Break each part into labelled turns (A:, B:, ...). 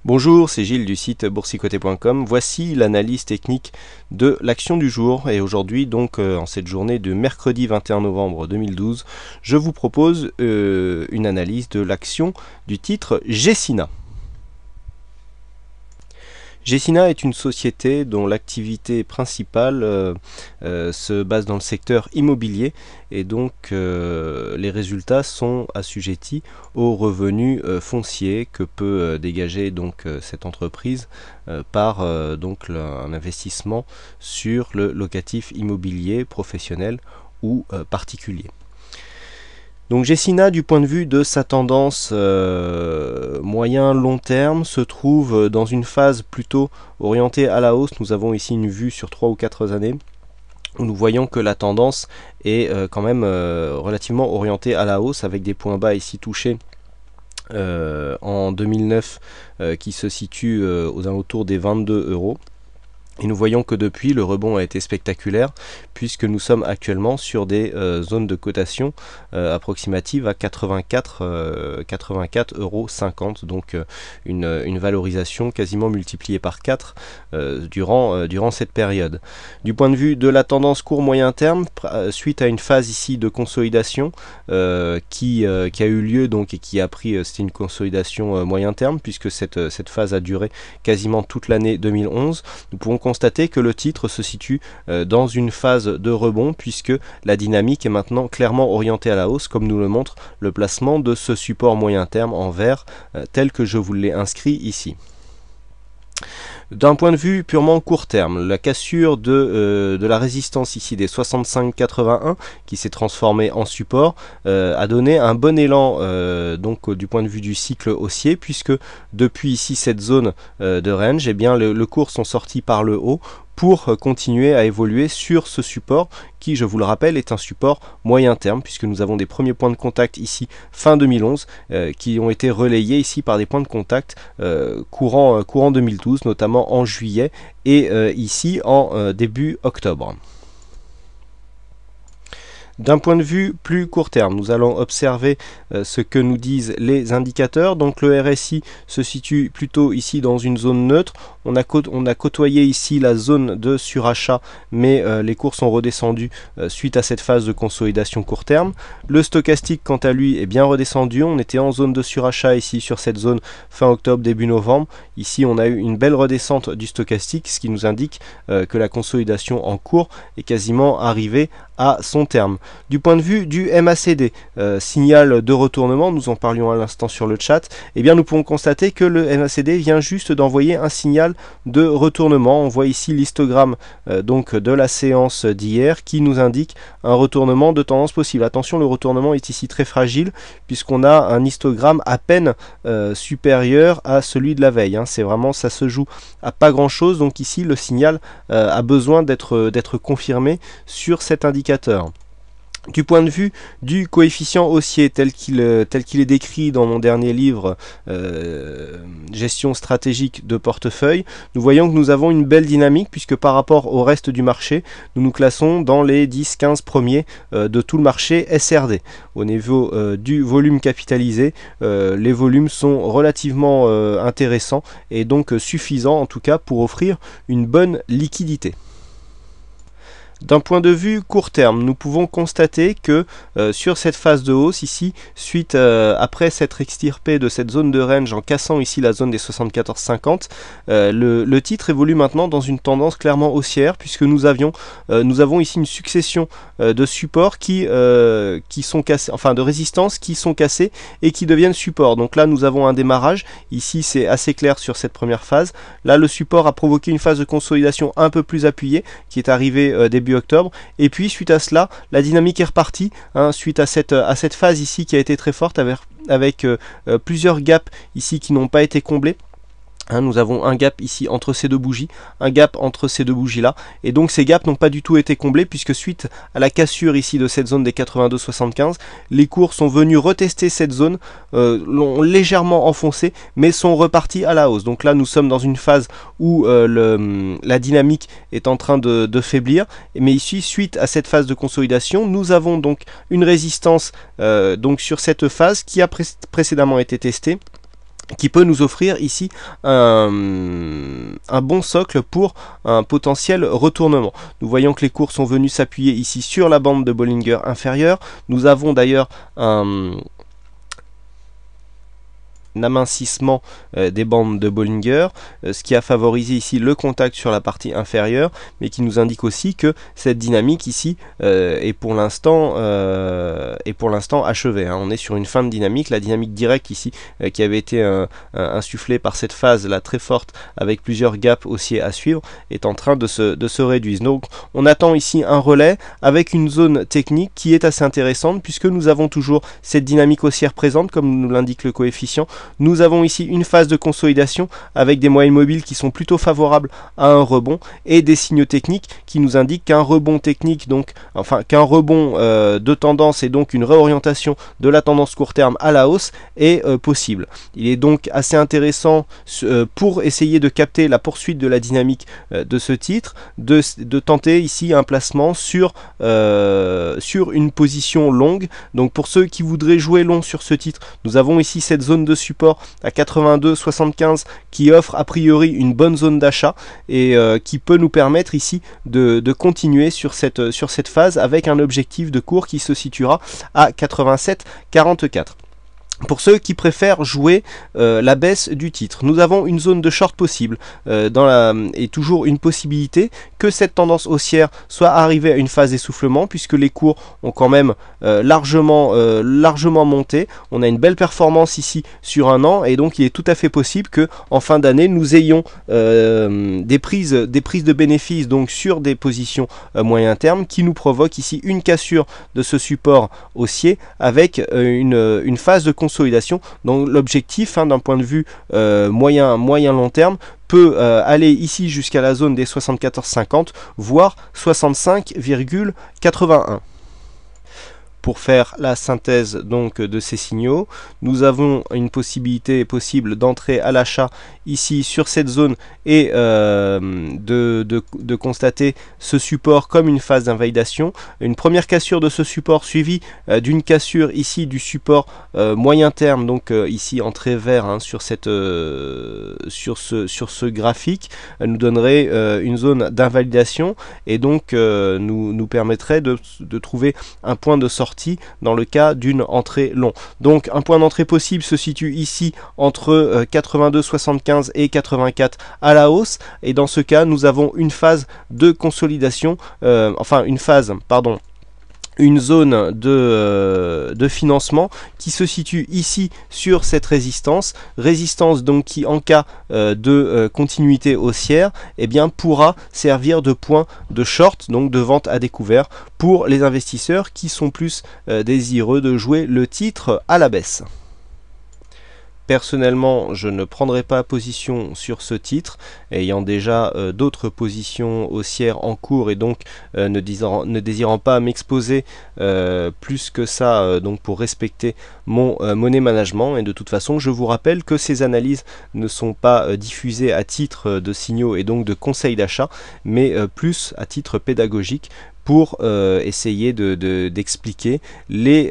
A: Bonjour, c'est Gilles du site boursicoté.com. Voici l'analyse technique de l'action du jour. Et aujourd'hui, donc en cette journée de mercredi 21 novembre 2012, je vous propose une analyse de l'action du titre Gecina. Gecina est une société dont l'activité principale se base dans le secteur immobilier et donc les résultats sont assujettis aux revenus fonciers que peut dégager donc cette entreprise par donc un investissement sur le locatif immobilier professionnel ou particulier. Donc Gecina, du point de vue de sa tendance moyen-long terme, se trouve dans une phase plutôt orientée à la hausse. Nous avons ici une vue sur 3 ou 4 années où nous voyons que la tendance est quand même relativement orientée à la hausse, avec des points bas ici touchés en 2009 qui se situent aux alentours des 22 €. Et nous voyons que depuis, le rebond a été spectaculaire, puisque nous sommes actuellement sur des zones de cotation approximatives à 84,50 €, donc une valorisation quasiment multipliée par 4 durant cette période. Du point de vue de la tendance court-moyen terme, suite à une phase ici de consolidation qui a eu lieu donc, et qui a pris, c'était une consolidation moyen terme, puisque cette phase a duré quasiment toute l'année 2011, nous pouvons constater que le titre se situe dans une phase de rebond, puisque la dynamique est maintenant clairement orientée à la hausse, comme nous le montre le placement de ce support moyen terme en vert tel que je vous l'ai inscrit ici. D'un point de vue purement court terme, la cassure de la résistance ici des 65,81 qui s'est transformée en support a donné un bon élan donc du point de vue du cycle haussier, puisque depuis ici cette zone de range, eh bien le cours sont sortis par le haut pour continuer à évoluer sur ce support qui, je vous le rappelle, est un support moyen terme, puisque nous avons des premiers points de contact ici fin 2011 qui ont été relayés ici par des points de contact courant 2012, notamment en juillet et ici en début octobre. D'un point de vue plus court terme, nous allons observer ce que nous disent les indicateurs. Donc le RSI se situe plutôt ici dans une zone neutre. On a côtoyé ici la zone de surachat, mais les cours sont redescendus suite à cette phase de consolidation court terme. Le stochastique, quant à lui, est bien redescendu. On était en zone de surachat ici sur cette zone fin octobre, début novembre. Ici, on a eu une belle redescente du stochastique, ce qui nous indique que la consolidation en cours est quasiment arrivée à son terme. Du point de vue du MACD, signal de retournement, nous en parlions à l'instant sur le chat, eh bien nous pouvons constater que le MACD vient juste d'envoyer un signal de retournement. On voit ici l'histogramme donc de la séance d'hier qui nous indique un retournement de tendance possible. Attention, le retournement est ici très fragile, puisqu'on a un histogramme à peine supérieur à celui de la veille, hein. C'est vraiment, ça se joue à pas grand chose, donc ici le signal a besoin d'être confirmé sur cet indicateur. Du point de vue du coefficient haussier tel qu'il est décrit dans mon dernier livre Gestion stratégique de portefeuille, nous voyons que nous avons une belle dynamique, puisque par rapport au reste du marché, nous nous classons dans les 10-15 premiers de tout le marché SRD. Au niveau du volume capitalisé, les volumes sont relativement intéressants et donc suffisants en tout cas pour offrir une bonne liquidité. D'un point de vue court terme, nous pouvons constater que sur cette phase de hausse ici, suite après s'être extirpé de cette zone de range en cassant ici la zone des 74,50, le titre évolue maintenant dans une tendance clairement haussière, puisque nous avons ici une succession de supports qui sont cassés, enfin de résistances qui sont cassées et qui deviennent supports. Donc là nous avons un démarrage, ici c'est assez clair sur cette première phase. Là le support a provoqué une phase de consolidation un peu plus appuyée qui est arrivée début octobre, et puis suite à cela la dynamique est repartie, hein, suite à cette phase ici qui a été très forte avec plusieurs gaps ici qui n'ont pas été comblés. Hein, nous avons un gap ici entre ces deux bougies, un gap entre ces deux bougies là, et donc ces gaps n'ont pas du tout été comblés, puisque suite à la cassure ici de cette zone des 82,75, les cours sont venus retester cette zone, l'ont légèrement enfoncé, mais sont repartis à la hausse. Donc là nous sommes dans une phase où la dynamique est en train de faiblir, mais ici suite à cette phase de consolidation, nous avons donc une résistance donc sur cette phase qui a précédemment été testée qui peut nous offrir ici un bon socle pour un potentiel retournement. Nous voyons que les cours sont venus s'appuyer ici sur la bande de Bollinger inférieure. Nous avons d'ailleurs un amincissement des bandes de Bollinger, ce qui a favorisé ici le contact sur la partie inférieure, mais qui nous indique aussi que cette dynamique ici est pour l'instant achevée. On est sur une fin de dynamique. La dynamique directe ici qui avait été insufflée par cette phase là très forte avec plusieurs gaps haussiers à suivre est en train de se réduire. Donc on attend ici un relais avec une zone technique qui est assez intéressante puisque nous avons toujours cette dynamique haussière présente comme nous l'indique le coefficient. Nous avons ici une phase de consolidation avec des moyennes mobiles qui sont plutôt favorables à un rebond et des signaux techniques qui nous indiquent qu'un rebond technique, qu'un rebond de tendance et donc une réorientation de la tendance court terme à la hausse est possible. Il est donc assez intéressant pour essayer de capter la poursuite de la dynamique de ce titre, de tenter ici un placement sur une position longue. Donc pour ceux qui voudraient jouer long sur ce titre, nous avons ici cette zone de support à 82,75 qui offre a priori une bonne zone d'achat et qui peut nous permettre ici de continuer sur cette phase avec un objectif de cours qui se situera à 87,44. Pour ceux qui préfèrent jouer la baisse du titre, nous avons une zone de short possible et toujours une possibilité que cette tendance haussière soit arrivée à une phase d'essoufflement puisque les cours ont quand même largement monté. On a une belle performance ici sur un an et donc il est tout à fait possible que en fin d'année nous ayons des prises de bénéfices donc sur des positions moyen terme qui nous provoquent ici une cassure de ce support haussier avec une phase de consolidation. Donc l'objectif d'un point de vue moyen long terme peut aller ici jusqu'à la zone des 74,50 voire 65,81. Pour faire la synthèse donc de ces signaux, nous avons une possibilité possible d'entrer à l'achat ici sur cette zone et de constater ce support comme une phase d'invalidation. Une première cassure de ce support suivie d'une cassure ici du support moyen terme, donc ici en trait vert sur ce graphique, nous donnerait une zone d'invalidation et donc nous permettrait de trouver un point de sortie dans le cas d'une entrée long. Donc un point d'entrée possible se situe ici entre 82,75 et 84 à la hausse et dans ce cas nous avons une phase de consolidation, une zone de financement qui se situe ici sur cette résistance donc qui en cas de continuité haussière pourra servir de point de short, donc de vente à découvert pour les investisseurs qui sont plus désireux de jouer le titre à la baisse. Personnellement, je ne prendrai pas position sur ce titre, ayant déjà d'autres positions haussières en cours et donc ne désirant pas m'exposer plus que ça donc pour respecter mon money management. Et de toute façon, je vous rappelle que ces analyses ne sont pas diffusées à titre de signaux et donc de conseils d'achat, mais plus à titre pédagogique pour essayer d'expliquer les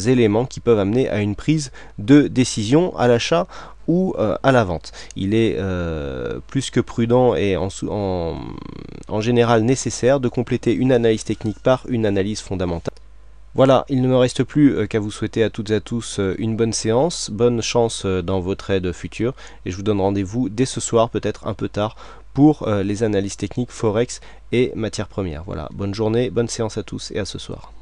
A: éléments qui peuvent amener à une prise de décision à l'achat ou à la vente. Il est plus que prudent et en général nécessaire de compléter une analyse technique par une analyse fondamentale. Voilà, il ne me reste plus qu'à vous souhaiter à toutes et à tous une bonne séance, bonne chance dans vos trades futurs et je vous donne rendez-vous dès ce soir, peut-être un peu tard, pour les analyses techniques Forex et matières premières. Voilà, bonne journée, bonne séance à tous et à ce soir.